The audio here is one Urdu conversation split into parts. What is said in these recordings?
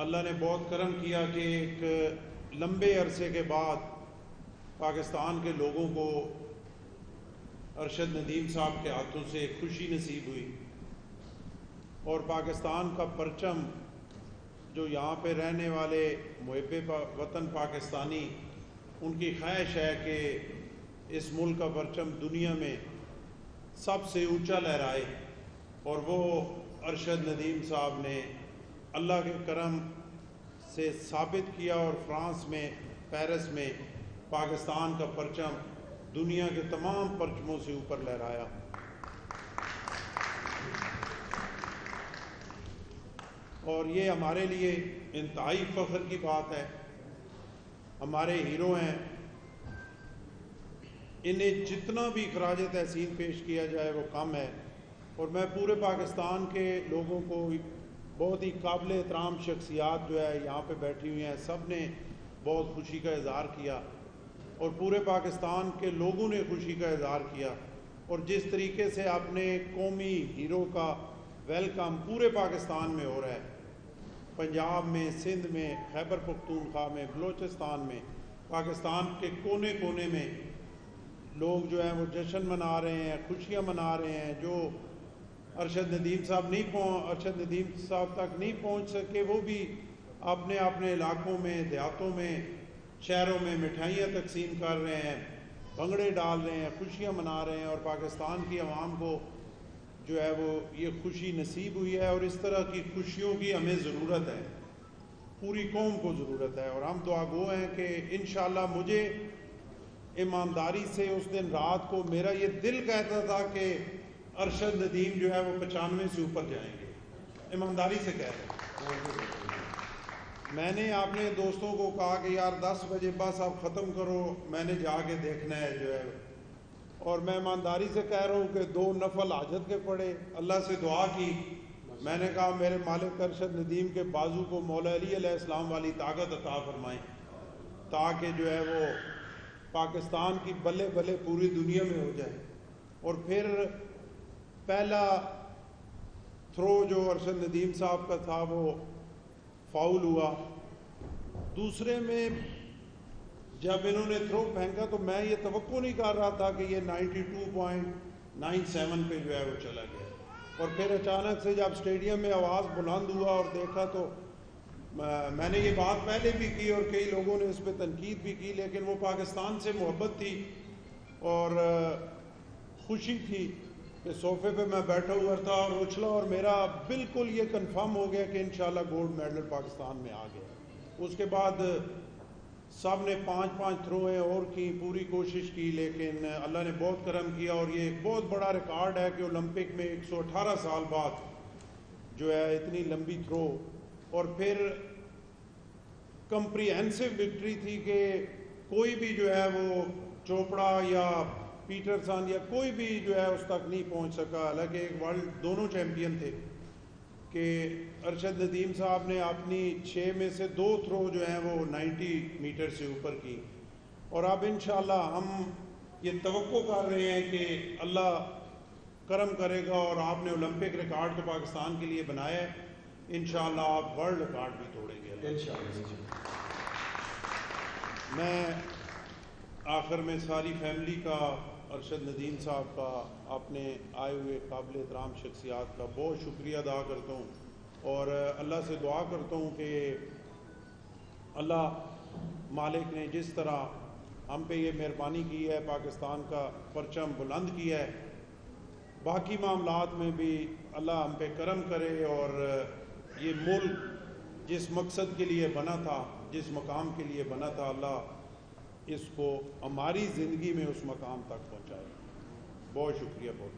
اللہ نے بہت کرم کیا کہ ایک لمبے عرصے کے بعد پاکستان کے لوگوں کو ارشد ندیم صاحب کے ہاتھوں سے ایک خوشی نصیب ہوئی، اور پاکستان کا پرچم جو یہاں پہ رہنے والے محب وطن پاکستانی، ان کی خواہش ہے کہ اس ملک کا پرچم دنیا میں سب سے اونچا لہرائے، اور وہ ارشد ندیم صاحب نے اللہ کے کرم سے ثابت کیا، اور فرانس میں پیرس میں پاکستان کا پرچم دنیا کے تمام پرچموں سے اوپر لہرایا۔ اور یہ ہمارے لیے انتہائی فخر کی بات ہے۔ ہمارے ہیرو ہیں، انہیں جتنا بھی خراج تحسین پیش کیا جائے وہ کم ہے، اور میں پورے پاکستان کے لوگوں کو، بہت ہی قابل احترام شخصیات جو ہے یہاں پہ بیٹھی ہوئی ہیں، سب نے بہت خوشی کا اظہار کیا، اور پورے پاکستان کے لوگوں نے خوشی کا اظہار کیا، اور جس طریقے سے اپنے قومی ہیرو کا ویلکم پورے پاکستان میں ہو رہا ہے، پنجاب میں، سندھ میں، خیبر پختونخوا میں، بلوچستان میں، پاکستان کے کونے کونے میں لوگ جو ہیں وہ جشن منا رہے ہیں، خوشیاں منا رہے ہیں۔ جو ارشد ندیم صاحب تک نہیں پہنچ سکے، وہ بھی اپنے اپنے علاقوں میں، دیہاتوں میں، شہروں میں مٹھائیاں تقسیم کر رہے ہیں، بھنگڑے ڈال رہے ہیں، خوشیاں منا رہے ہیں، اور پاکستان کی عوام کو جو ہے وہ یہ خوشی نصیب ہوئی ہے، اور اس طرح کی خوشیوں کی ہمیں ضرورت ہے، پوری قوم کو ضرورت ہے۔ اور ہم دعا گو ہیں کہ انشاءاللہ، مجھے ایمانداری سے اس دن رات کو میرا یہ دل کہتا تھا کہ ارشد ندیم جو ہے وہ 95 سے اوپر جائیں گے، ایمانداری سے کہہ رہے ہیں۔ میں نے اپنے دوستوں کو کہا کہ یار 10 بجے بس اب ختم کرو، میں نے جا کے دیکھنا ہے جو ہے، اور میں ایمانداری سے کہہ رہا ہوں کہ 2 نفل حاجت کے پڑھے، اللہ سے دعا کی، میں نے کہا میرے مالک ارشد ندیم کے بازو کو مولا علی علیہ السلام والی طاقت عطا فرمائیں، تاکہ جو ہے وہ پاکستان کی بلے بلے پوری دنیا میں ہو جائے۔ اور پھر پہلا تھرو جو ارشد ندیم صاحب کا تھا وہ فاؤل ہوا، دوسرے میں جب انہوں نے تھرو پھینکا تو میں یہ توقع نہیں کر رہا تھا کہ یہ 92.97 پہ جو ہے وہ چلا گیا، اور پھر اچانک سے جب اسٹیڈیم میں آواز بلند ہوا اور دیکھا تو میں نے یہ بات پہلے بھی کی اور کئی لوگوں نے اس پہ تنقید بھی کی، لیکن وہ پاکستان سے محبت تھی اور خوشی تھی کہ صوفے پہ میں بیٹھا ہوا تھا اور اچھلا، اور میرا بالکل یہ کنفرم ہو گیا کہ انشاءاللہ گولڈ میڈل پاکستان میں آ گیا۔ اس کے بعد سب نے 5 تھرویں اور کی، پوری کوشش کی، لیکن اللہ نے بہت کرم کیا، اور یہ ایک بہت بڑا ریکارڈ ہے کہ اولمپک میں 118 سال بعد جو ہے اتنی لمبی تھرو، اور پھر کمپریہنسو وکٹری تھی کہ کوئی بھی جو ہے وہ چوپڑا یا پیٹرسن یا کوئی بھی جو ہے اس تک نہیں پہنچ سکا، حالانکہ ایک ورلڈ دونوں چیمپئن تھے، کہ ارشد ندیم صاحب نے اپنی 6 میں سے 2 تھرو جو ہیں وہ 90 میٹر سے اوپر کی، اور اب انشاءاللہ ہم یہ توقع کر رہے ہیں کہ اللہ کرم کرے گا، اور آپ نے اولمپک ریکارڈ تو پاکستان کے لیے بنایا ہے، انشاءاللہ آپ ورلڈ ریکارڈ بھی توڑیں گے انشاءاللہ۔ میں آخر میں ساری فیملی کا، ارشد ندیم صاحب کا، اپنے آئے ہوئے قابل احترام شخصیات کا بہت شکریہ ادا کرتا ہوں، اور اللہ سے دعا کرتا ہوں کہ اللہ مالک نے جس طرح ہم پہ یہ مہربانی کی ہے، پاکستان کا پرچم بلند کیا ہے، باقی معاملات میں بھی اللہ ہم پہ کرم کرے، اور یہ ملک جس مقصد کے لیے بنا تھا، جس مقام کے لیے بنا تھا، اللہ اس کو ہماری زندگی میں اس مقام تک پہنچائے۔ بہت شکریہ۔ بہت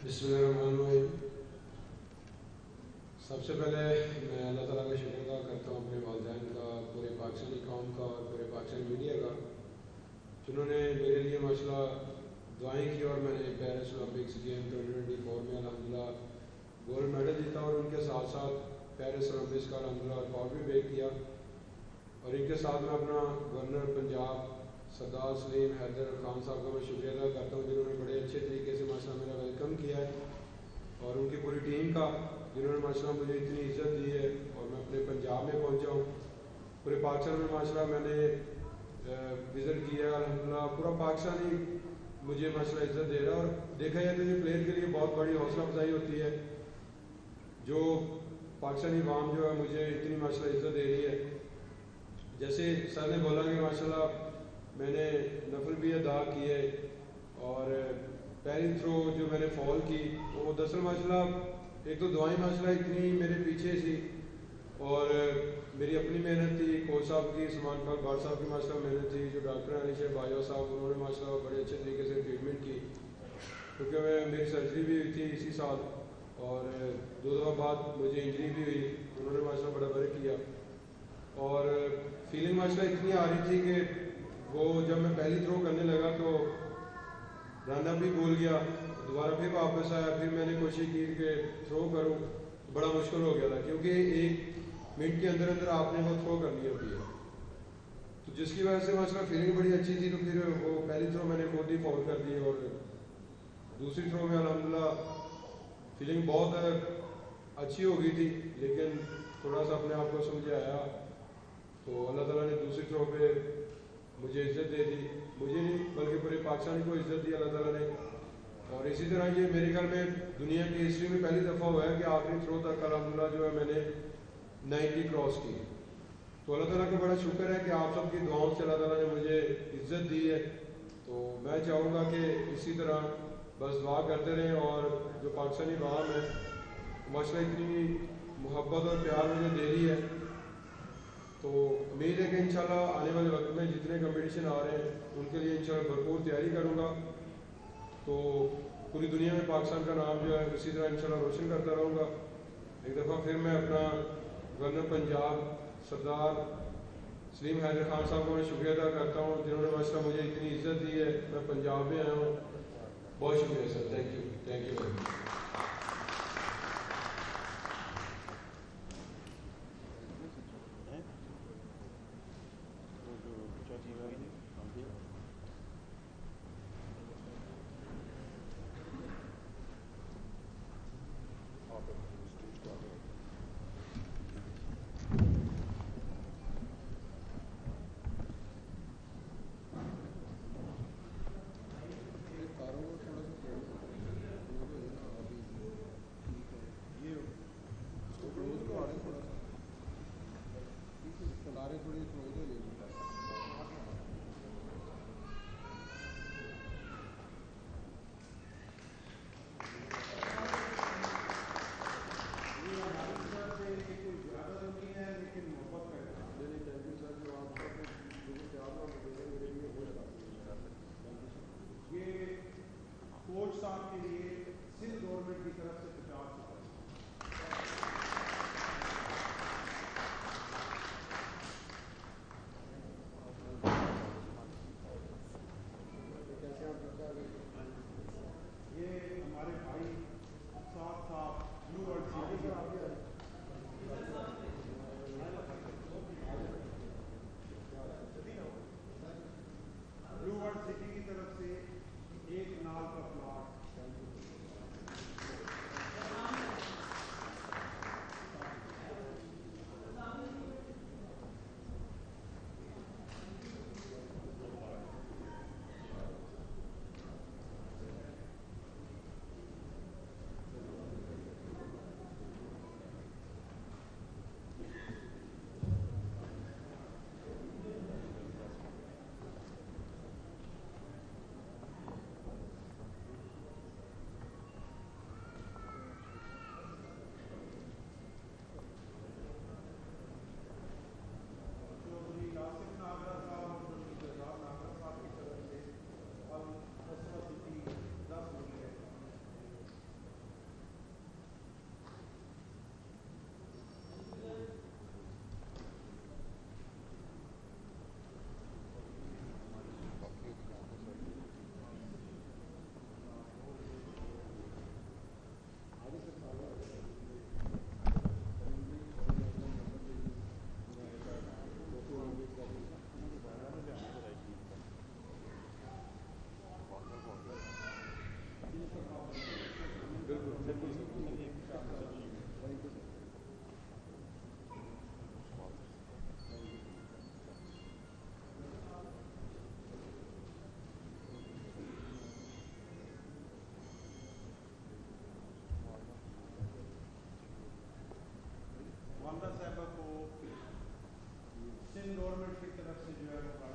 بسم اللہ الرحمن الرحیم۔ سب سے پہلے میں اللہ تعالیٰ کا شکر ادا کرتا ہوں اپنے والدین کا، پورے پاکستانی قوم کا اور پورے پاکستانی میڈیا کا، جنہوں نے میرے لیے ماشاءاللہ دعائیں کی، اور میں نے پیرس اولمپکس گیم 2024 میں الحمدللہ گولڈ میڈل جیتا، اور ان کے ساتھ ساتھ پیرس اولمپکس کا الحمدللہ ریکارڈ بھی بریک کیا، اور ان کے ساتھ میں اپنا گورنر پنجاب سردار سلیم حیدر خان صاحب کا میں شکریہ ادا کرتا ہوں، جنہوں نے بڑے اچھے طریقے سے ماشاء اللہ میرا ویلکم کیا ہے، اور ان کی پوری ٹیم کا جنہوں نے ماشاء اللہ مجھے اتنی عزت دی ہے اور میں اپنے پنجاب میں پہنچا ہوں. پورے پاکستان میں ماشاء اللہ میں نے وزٹ کیا ہے، الحمدللہ پورا پاکستان ہی مجھے ماشاء اللہ عزت دے رہا ہے. اور دیکھا جائے تو یہ پلیئر کے لیے بہت بڑی حوصلہ افزائی ہوتی ہے جو پاکستانی عوام جو ہے مجھے اتنی ماشاء اللہ عزت دے رہی ہے. جیسے سر نے بولا کہ ماشاء اللہ میں نے نفل بھی ادا کیے اور پہلی تھرو جو میں نے فال کی وہ دراصل ماشاء اللہ ایک تو دعائیں ماشاء اللہ اتنی میرے پیچھے تھی اور میری اپنی محنت تھی، کوچ صاحب کی، سلمان پاک بھٹ صاحب کی ماشاء اللہ محنت تھی، جو ڈاکٹر علی شیخ باجوہ صاحب انہوں نے ماشاء اللہ بڑے اچھے طریقے سے ٹریٹمنٹ کی، کیونکہ میری سرجری بھی ہوئی تھی اسی سال اور 2 دفعہ بعد مجھے انجری بھی ہوئی، انہوں نے ماشاء اللہ بڑا ورک کیا. اور فیلنگ ماشاء اللہ اتنی آ رہی تھی کہ وہ جب میں پہلی تھرو کرنے لگا تو رن اپ بھی بھول گیا، دوبارہ پھر واپس آیا، پھر میں نے کوشش کی کہ تھرو کروں، بڑا مشکل ہو گیا تھا کیونکہ 1 منٹ کے اندر اندر آپ نے وہ تھرو کرنی ہوتی ہے. تو جس کی وجہ سے ماشاء اللہ فیلنگ بڑی اچھی تھی، تو پھر وہ پہلی تھرو میں نے خود ہی فال کر دی اور دوسری تھرو میں الحمدللہ فیلنگ بہت اچھی ہو گئی تھی، لیکن تھوڑا سا اپنے آپ کو سمجھ آیا تو اللہ تعالیٰ نے دوسری تھرو پہ مجھے عزت دے دی، مجھے نہیں بلکہ پورے پاکستان کو عزت دی اللہ تعالیٰ نے. اور اسی طرح یہ میرے خیال میں دنیا کی ہسٹری میں پہلی دفعہ ہوا ہے کہ آخری تھرو تک الحمدللہ جو ہے میں نے 90 کراس کی. تو اللہ تعالیٰ کا بڑا شکر ہے کہ آپ سب کی دعاؤں سے اللہ تعالیٰ نے مجھے عزت دی ہے. تو میں چاہوں گا کہ اسی طرح بس دعا کرتے رہیں اور جو پاکستانی عوام ہے ماشاء اللہ اتنی محبت اور پیار مجھے دے رہی ہے، تو امید ہے کہ انشاءاللہ آنے والے وقت میں جتنے کمپٹیشن آ رہے ہیں ان کے لیے انشاءاللہ بھرپور تیاری کروں گا. تو پوری دنیا میں پاکستان کا نام جو ہے اسی طرح انشاءاللہ روشن کرتا رہوں گا. ایک دفعہ پھر میں اپنا گورنر پنجاب سردار سلیم حیدر خان صاحب کو میں شکریہ ادا کرتا ہوں جنہوں نے ماشاء اللہ مجھے اتنی عزت دی ہے. میں پنجاب میں آیا ہوں، بہت شکریہ sir, thank you very much. Government کی طرف سے جو ہے وہ